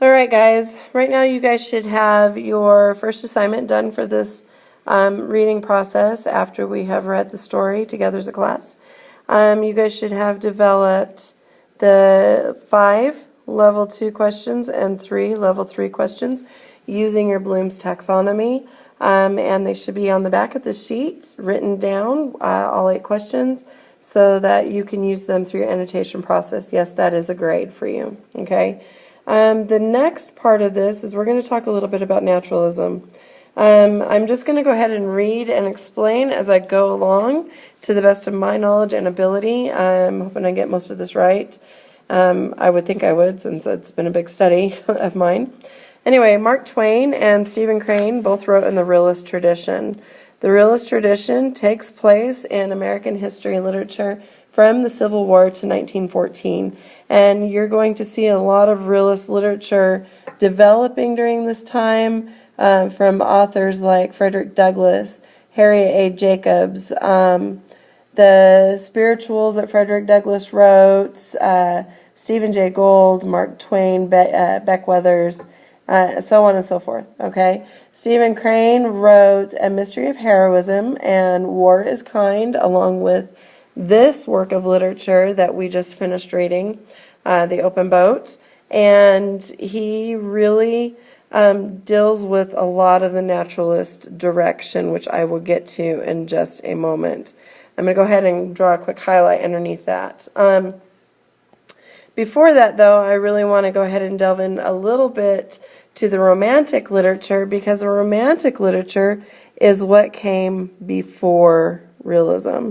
All right, guys. Right now, you guys should have your first assignment done for this reading process after we have read the story together as a class. You guys should have developed the 5 level 2 questions and 3 level 3 questions using your Bloom's taxonomy. And they should be on the back of the sheet, written down, all 8 questions, so that you can use them through your annotation process. Yes, that is a grade for you. Okay. The next part of this is we're going to talk a little bit about naturalism. I'm just going to go ahead and read and explain as I go along to the best of my knowledge and ability. I'm hoping I get most of this right. I would think I would, since it's been a big study of mine. Anyway, Mark Twain and Stephen Crane both wrote in the realist tradition. The realist tradition takes place in American history and literature from the Civil War to 1914. And you're going to see a lot of realist literature developing during this time from authors like Frederick Douglass, Harriet A. Jacobs, the spirituals that Frederick Douglass wrote, Stephen Jay Gould, Mark Twain, Beck Weathers, so on and so forth. Okay, Stephen Crane wrote A Mystery of Heroism and War is Kind, along with this work of literature that we just finished reading, The Open Boat, and he really deals with a lot of the naturalist direction, which I will get to in just a moment. I'm going to go ahead and draw a quick highlight underneath that. Before that, though, I really want to go ahead and delve in a little bit to the Romantic literature, because the Romantic literature is what came before realism.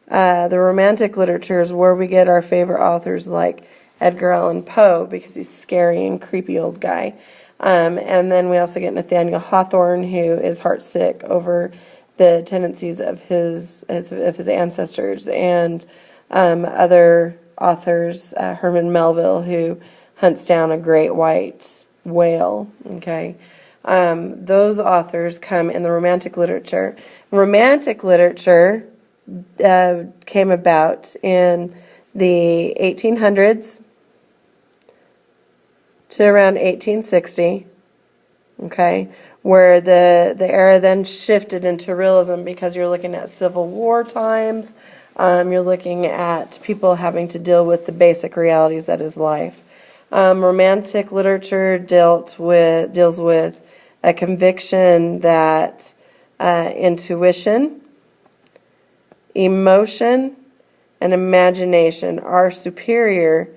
The Romantic literature is where we get our favorite authors like Edgar Allan Poe, because he's a scary and creepy old guy. And then we also get Nathaniel Hawthorne, who is heartsick over the tendencies of his ancestors, and other authors, Herman Melville, who hunts down a great white whale. Okay, those authors come in the Romantic literature. Romantic literature came about in the 1800s to around 1860, okay, where the era then shifted into realism, because you're looking at Civil War times, you're looking at people having to deal with the basic realities that is life. Romantic literature deals with a conviction that intuition, emotion, and imagination are superior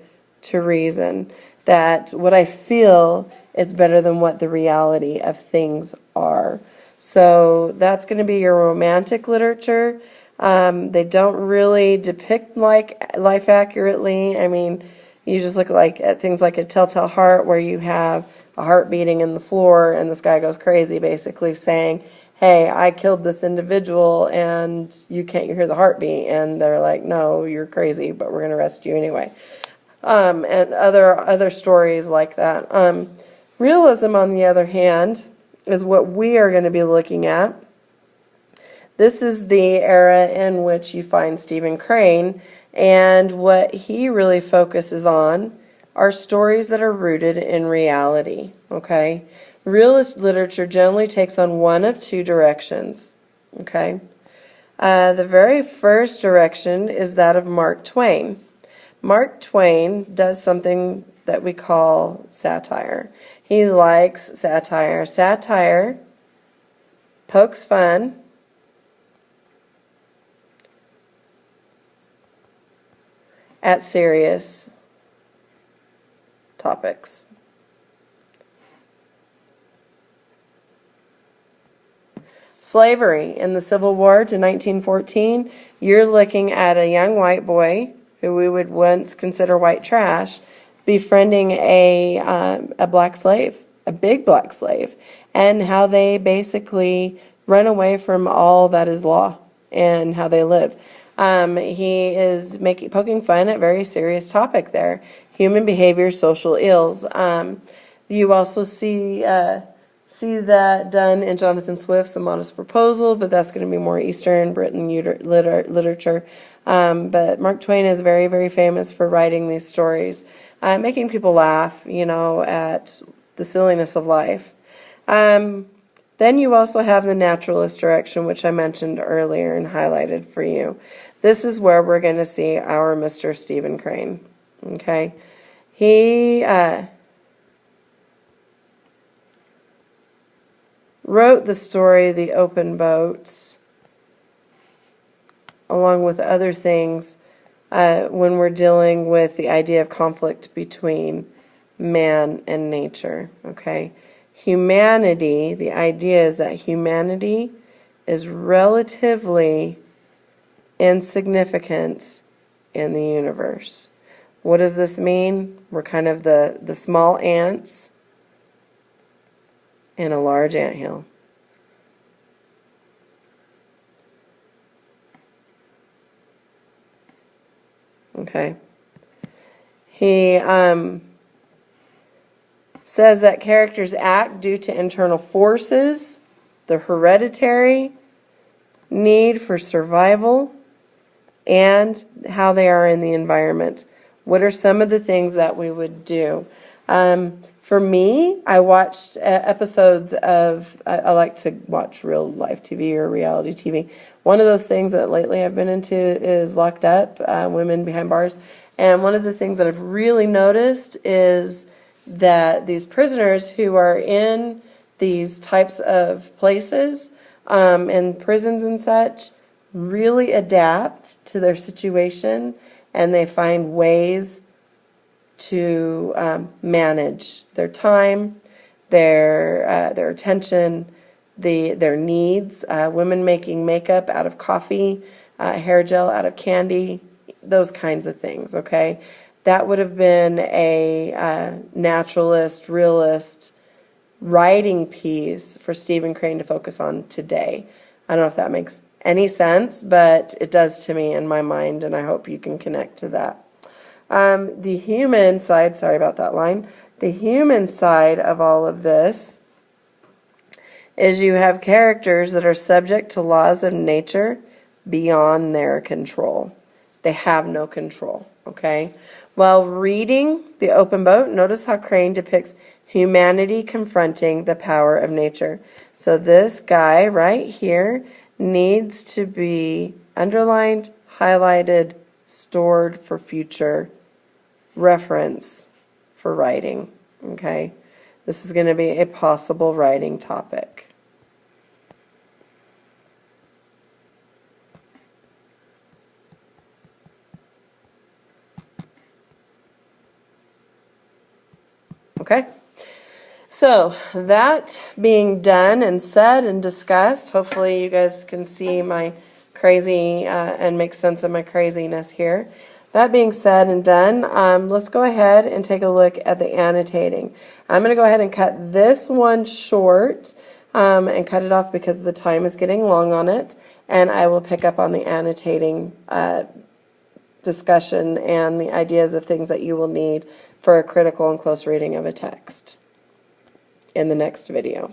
to reason, that what I feel is better than what the reality of things are. So that's going to be your Romantic literature. They don't really depict life accurately. I mean, you just look at things like A Telltale Heart, where you have a heart beating in the floor and this guy goes crazy, basically saying, hey, I killed this individual and you can't hear the heartbeat. And they're like, no, you're crazy, but we're going to arrest you anyway. And other stories like that. Realism, on the other hand, is what we are going to be looking at. This is the era in which you find Stephen Crane, and what he really focuses on are stories that are rooted in reality. Okay? Realist literature generally takes on one of 2 directions. Okay? The very first direction is that of Mark Twain. Mark Twain does something that we call satire. He likes satire. Satire pokes fun at serious topics. Slavery in the Civil War to 1914, you're looking at a young white boy, who we would once consider white trash, befriending a black slave, a big black slave, and how they basically run away from all that is law and how they live. He is poking fun at very serious topic there: human behavior, social ills. You also see that done in Jonathan Swift's A Modest Proposal, but that's going to be more Eastern Britain literature. But Mark Twain is very, very famous for writing these stories. making people laugh, at the silliness of life. Then you also have the naturalist direction, which I mentioned earlier and highlighted for you. This is where we're going to see our Mr. Stephen Crane. Okay? He wrote the story, The Open Boat, along with other things, when we're dealing with the idea of conflict between man and nature. Okay? Humanity, the idea is that humanity is relatively insignificant in the universe. What does this mean? We're kind of the small ants in a large anthill. Okay. He says that characters act due to internal forces, the hereditary need for survival, and how they are in the environment. What are some of the things that we would do? For me, I watched episodes of, I like to watch real life TV or reality TV. One of those things that lately I've been into is Locked Up, Women Behind Bars. And one of the things that I've really noticed is that these prisoners who are in these types of places, in prisons and such, really adapt to their situation, and they find ways to manage their time, their attention, their needs. Women making makeup out of coffee, hair gel out of candy, those kinds of things. Okay, that would have been a naturalist, realist writing piece for Stephen Crane to focus on today. I don't know if that makes any sense, but it does to me in my mind, and I hope you can connect to that. The human side, sorry about that line, the human side of all of this is you have characters that are subject to laws of nature beyond their control. They have no control, okay? While reading The Open Boat, notice how Crane depicts humanity confronting the power of nature. So this guy right here needs to be underlined, highlighted, stored for future reference for writing. Okay, this is going to be a possible writing topic. Okay, so that being done and said and discussed, hopefully you guys can see my crazy and make sense of my craziness here. That being said and done, let's go ahead and take a look at the annotating. I'm going to go ahead and cut this one short and cut it off because the time is getting long on it, and I will pick up on the annotating discussion and the ideas of things that you will need for a critical and close reading of a text in the next video.